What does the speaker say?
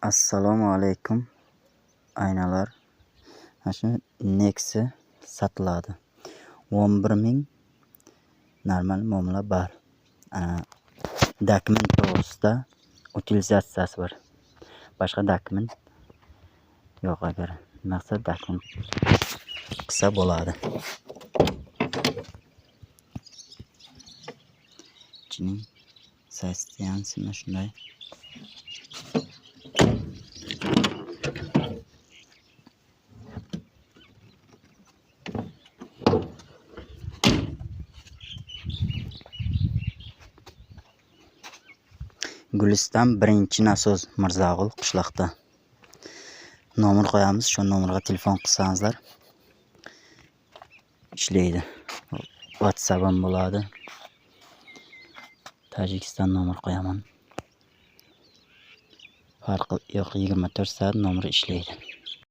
Assalomu alaykum aynalar. Mana shu Nexi sotiladi. 11.000 normal muomala bor. Dokument to'g'risida utilizatsiyasi bor. Boshqa dokument yo'q. Agar maqsad dokument qilsa bo'ladi. Ichining sostansiya shunday. Guliston 1-nasoz Mirzag'ul qishloqda. Nomer qo'yamiz, shu nomerga telefon qilsangizlar ishlaydi. WhatsApp ham bo'ladi. Tojikiston nomer qo'yaman. Farqi yo'q, 24 soat nomer ishlaydi.